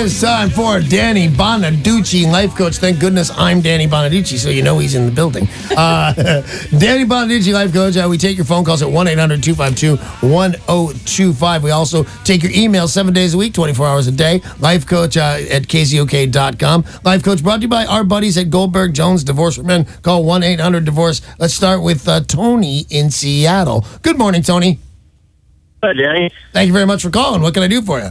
is time for Danny Bonaduce, life coach. Thank goodness I'm Danny Bonaduce, so you know he's in the building. Danny Bonaduce, life coach. We take your phone calls at 1-800-252-1025. We also take your emails 7 days a week, 24 hours a day. Life coach at KZOK.com. Life coach brought to you by our buddies at Goldberg Jones Divorce for Men. Call 1-800-DIVORCE. Let's start with Tony in Seattle. Good morning, Tony. Hi, Danny. Thank you very much for calling. What can I do for you?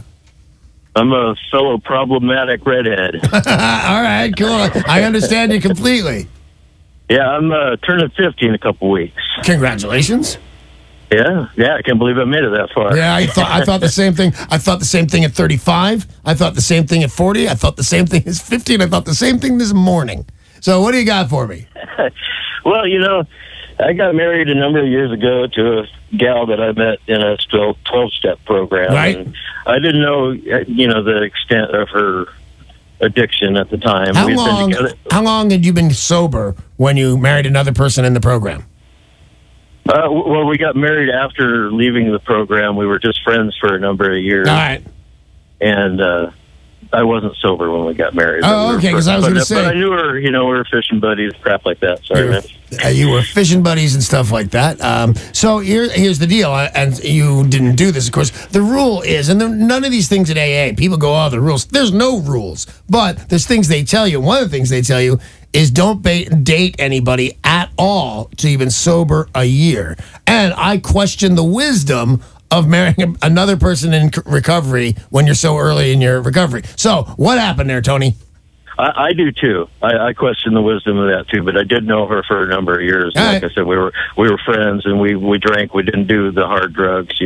I'm a fellow problematic redhead. All right, cool. I understand you completely. Yeah, I'm turning 50 in a couple weeks. Congratulations. Yeah, I can't believe I made it that far. Yeah, I thought the same thing. I thought the same thing at 35. I thought the same thing at 40. I thought the same thing at 50, and I thought the same thing this morning. So what do you got for me? Well, I got married a number of years ago to a gal that I met in a 12-step program. Right. And I didn't know, the extent of her addiction at the time. How long had you been sober when you married another person in the program? Well, we got married after leaving the program. We were just friends for a number of years. All right. And I wasn't sober when we got married. Oh, okay, because I was going to say. But I knew her, we were fishing buddies, crap like that. Sorry, man. You were fishing buddies and stuff like that. So here's the deal, and you didn't do this, of course. The rule is, and none of these things at AA, people go, oh, the rules. There's no rules, but there's things they tell you. One of the things they tell you is don't date anybody at all till you've been sober a year. And I question the wisdom of marrying another person in recovery when you're so early in your recovery. So what happened there, Tony? I do too. I question the wisdom of that too. But I did know her for a number of years. Like I said, we were friends, and we drank. We didn't do the hard drugs.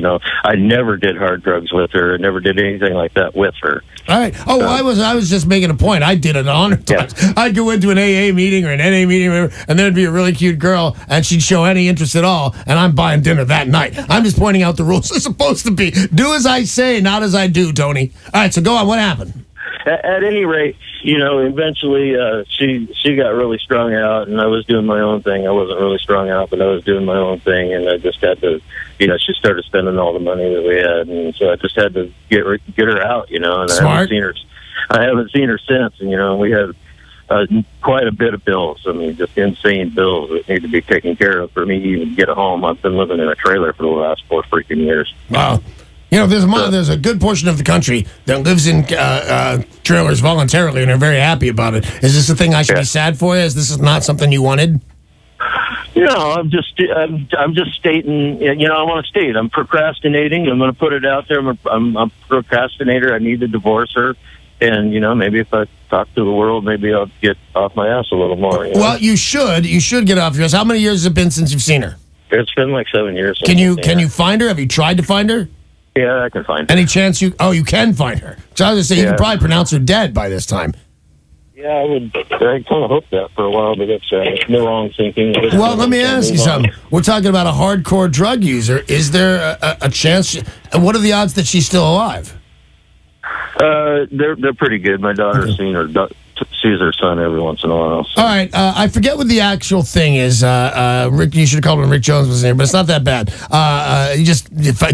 I never did hard drugs with her. I never did anything like that with her. All right. Oh, I was just making a point. I did it 100 times. Yeah. I'd go into an AA meeting or an NA meeting, and there'd be a really cute girl, and she'd show any interest at all, and I'm buying dinner that night. I'm just pointing out the rules are supposed to be. Do as I say, not as I do, Tony. All right, so go on. What happened? At any rate, eventually she got really strung out, and I was doing my own thing. I wasn't really strung out, but I was doing my own thing, and I just had to, she started spending all the money that we had, and so I just had to get her out, and Smart. I haven't seen her since, and we had quite a bit of bills. I mean, just insane bills that need to be taken care of for me to even get a home. I've been living in a trailer for the last 4 freaking years. Wow. There's a good portion of the country that lives in trailers voluntarily and are very happy about it. Is this a thing I should be sad for? Is this not something you wanted? I'm just stating. I want to state. I'm procrastinating. I'm going to put it out there. I'm a procrastinator. I need to divorce her, and maybe if I talk to the world, maybe I'll get off my ass a little more. Well, you should. You should get off your ass. How many years has it been since you've seen her? It's been like 7 years. Can you find her? Have you tried to find her? Yeah, I can find her. Any chance you can find her? So I was going to say, you can probably pronounce her dead by this time. Yeah, I kind of hoped that for a while, but it's no wrong thinking. Well, let me ask you something. We're talking about a hardcore drug user. Is there a chance? What are the odds that she's still alive? They're pretty good. My daughter's seen her. Sees her son every once in a while. So. All right. I forget what the actual thing is. Rick, you should have called him Rick Jones was here, but it's not that bad. You just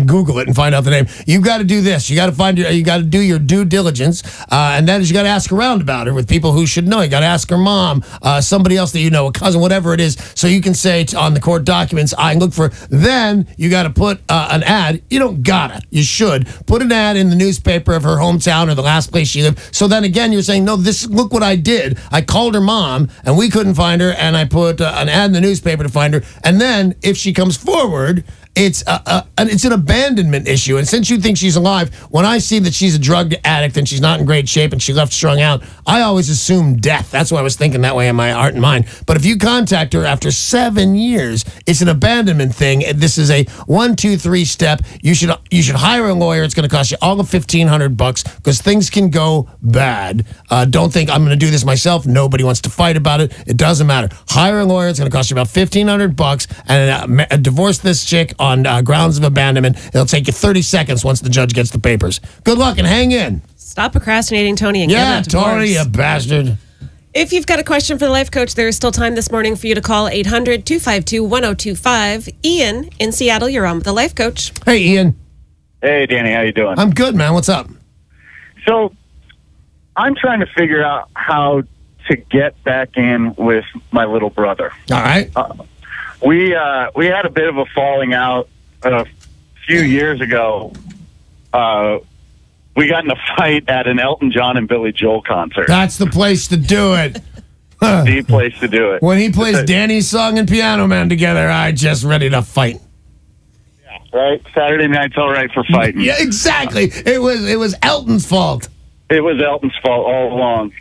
Google it and find out the name. You got to do this. You got to do your due diligence, and that is you got to ask around about her with people who should know. You got to ask her mom, somebody else that you know, a cousin, whatever it is, so you can say on the court documents, I can look for. Then you got to put an ad. You don't gotta. You should put an ad in the newspaper of her hometown or the last place she lived. So then again, you're saying, no, look what I did. I called her mom, and we couldn't find her, and I put an ad in the newspaper to find her. And then, if she comes forward, it's an abandonment issue. And since you think she's alive, when I see that she's a drug addict and she's not in great shape and she left strung out, I always assume death. That's why I was thinking that way in my heart and mind. But if you contact her after 7 years, it's an abandonment thing. This is a 1, 2, 3 step. You should hire a lawyer. It's going to cost you all of $1,500 because things can go bad. Don't think I'm going to do this myself. Nobody wants to fight about it. It doesn't matter. Hire a lawyer. It's going to cost you about $1,500 and divorce this chick on grounds of abandonment. It'll take you 30 seconds once the judge gets the papers. Good luck and hang in. Stop procrastinating, Tony, and get that divorce. Tony, you bastard. If you've got a question for the life coach, there is still time this morning for you to call 800-252-1025. Ian in Seattle, you're on with the life coach. Hey, Ian. Hey, Danny, how you doing? I'm good, man. What's up? So, I'm trying to figure out how to get back in with my little brother. All right. We had a bit of a falling out a few years ago. We got in a fight at an Elton John and Billy Joel concert. That's the place to do it. The place to do it. When he plays Danny's song and Piano Man together, I just ready to fight. Yeah, right? Saturday night's all right for fighting. Yeah, exactly. It was Elton's fault. It was Elton's fault all along.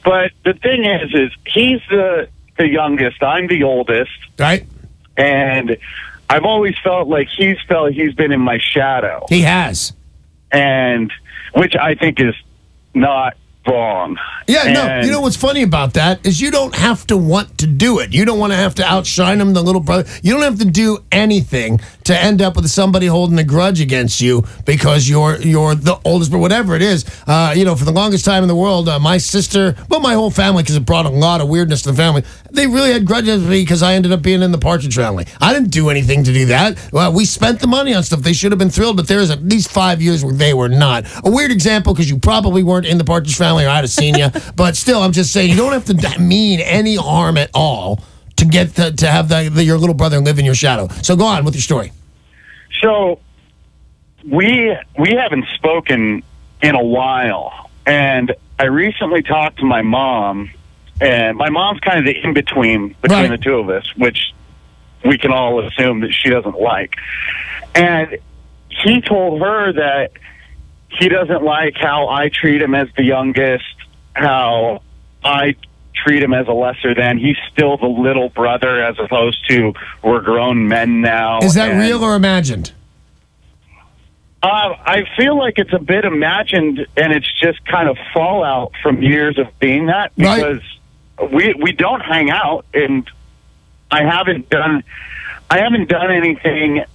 But the thing is he's the youngest. I'm the oldest. Right. And I've always felt like he's been in my shadow. He has. And which I think is not wrong. Yeah, no. You know what's funny about that is you don't have to want to do it. You don't want to have to outshine him, the little brother. You don't have to do anything to end up with somebody holding a grudge against you because you're the oldest, but whatever it is. For the longest time in the world, my sister, well, my whole family, because it brought a lot of weirdness to the family, they really had grudges with me because I ended up being in the Partridge Family. I didn't do anything to do that. Well, we spent the money on stuff. They should have been thrilled, but there's at least 5 years where they were not. A weird example because you probably weren't in the Partridge Family or I'd have seen you. But still, I'm just saying, you don't have to mean any harm at all to get to have your little brother live in your shadow. So go on with your story. So we haven't spoken in a while, and I recently talked to my mom, and my mom's kind of the in-between between the two of us, which we can all assume that she doesn't like. And he told her that he doesn't like how I treat him as the youngest, how I treat him as a lesser than. He's still the little brother as opposed to we're grown men now. Is that real or imagined? I feel like it's a bit imagined, and it's just kind of fallout from years of being that, because we don't hang out, and I haven't done anything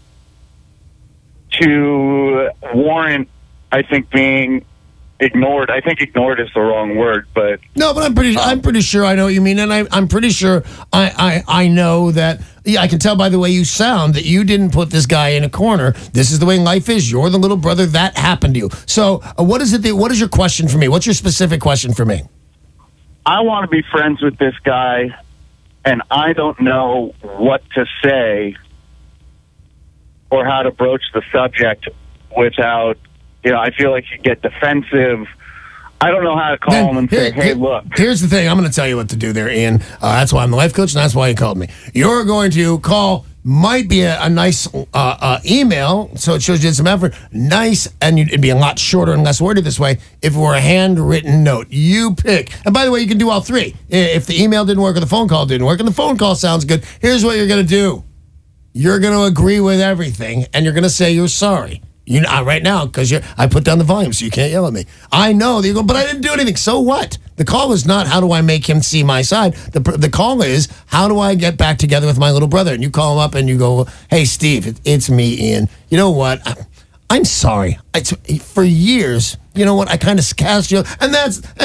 to warrant, I think, being ignored. I think ignored is the wrong word, but no. But I'm pretty sure I know what you mean, and I'm pretty sure I know that. Yeah, I can tell by the way you sound that you didn't put this guy in a corner. This is the way life is. You're the little brother. That happened to you. So what is it? What is your question for me? What's your specific question for me? I want to be friends with this guy, and I don't know what to say or how to broach the subject without. I feel like you get defensive. I don't know how to call him and say, hey, look. Here's the thing. I'm going to tell you what to do there, Ian. That's why I'm the life coach, and that's why you called me. You're going to call, might be a nice email, so it shows you did some effort. Nice, and it'd be a lot shorter and less worded this way if it were a handwritten note. You pick. And by the way, you can do all three. If the email didn't work or the phone call didn't work, and the phone call sounds good, here's what you're going to do. You're going to agree with everything, and you're going to say you're sorry. Right now, because I put down the volume so you can't yell at me. I know that you go, but I didn't do anything. So what? The call is not how do I make him see my side. The call is how do I get back together with my little brother? And you call him up and you go, hey, Steve, it's me, Ian. You know what? I'm sorry. For years, you know what? I kind of cast you, and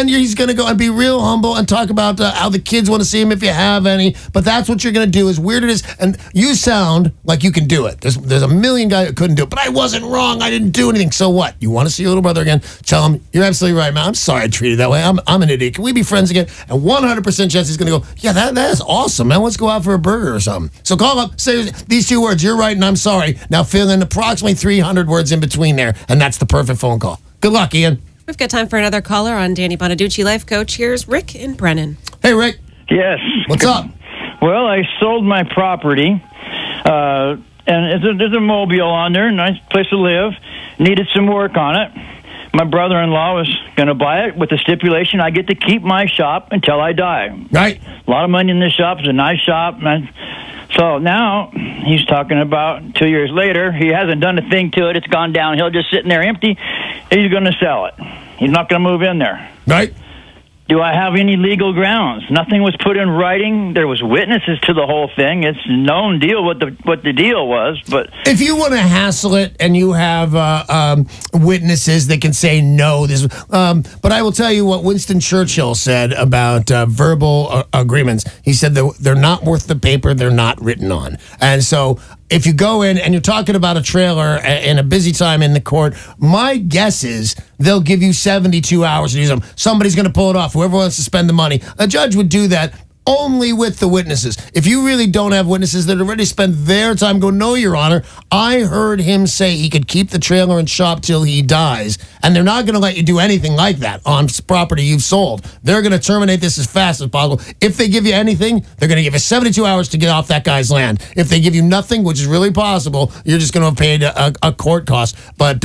he's going to go and be real humble and talk about how the kids want to see him if you have any. But that's what you're going to do. As weird it is, and you sound like you can do it. There's a million guys that couldn't do it, but I wasn't wrong. I didn't do anything. So what? You want to see your little brother again? Tell him you're absolutely right, man. I'm sorry I treated you that way. I'm an idiot. Can we be friends again? And 100% chance he's going to go, yeah, that is awesome, man. Let's go out for a burger or something. So call up, say these two words. You're right, and I'm sorry. Now fill in approximately 300 words in between there, and that's the perfect phone call. Good luck, Ian. We've got time for another caller on Danny Bonaduce, Life Coach. Here's Rick in Brennan. Hey, Rick. Yes. What's up? Well, I sold my property, and there's a mobile on there, nice place to live. Needed some work on it. My brother-in-law was going to buy it with the stipulation I get to keep my shop until I die. Right. A lot of money in this shop. It's a nice shop, man. So now he's talking about 2 years later, he hasn't done a thing to it. It's gone downhill, just sitting there empty. He's going to sell it. He's not going to move in there. Right. Do I have any legal grounds? Nothing was put in writing. There was witnesses to the whole thing. It's a known deal what the deal was. But if you want to hassle it and you have witnesses that can say no, but I will tell you what Winston Churchill said about verbal agreements. He said that they're not worth the paper they're not written on. And so if you go in and you're talking about a trailer in a busy time in the court, my guess is they'll give you 72 hours to use them. Somebody's going to pull it off. Whoever wants to spend the money. A judge would do that only with the witnesses. If you really don't have witnesses that already spent their time going, no, Your Honor, I heard him say he could keep the trailer and shop till he dies, and they're not going to let you do anything like that on property you've sold. They're going to terminate this as fast as possible. If they give you anything, they're going to give you 72 hours to get off that guy's land. If they give you nothing, which is really possible, you're just going to have paid a court cost. But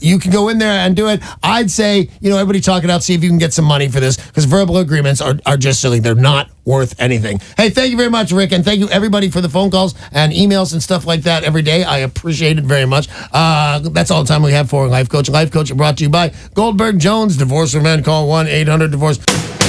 you can go in there and do it. I'd say, everybody talk it out, see if you can get some money for this, because verbal agreements are just silly. They're not worth anything. Hey, thank you very much, Rick, and thank you everybody for the phone calls and emails and stuff like that every day. I appreciate it very much. That's all the time we have for Life Coach. Life Coach brought to you by Goldberg Jones. Divorce for Men. Call 1-800-DIVORCE.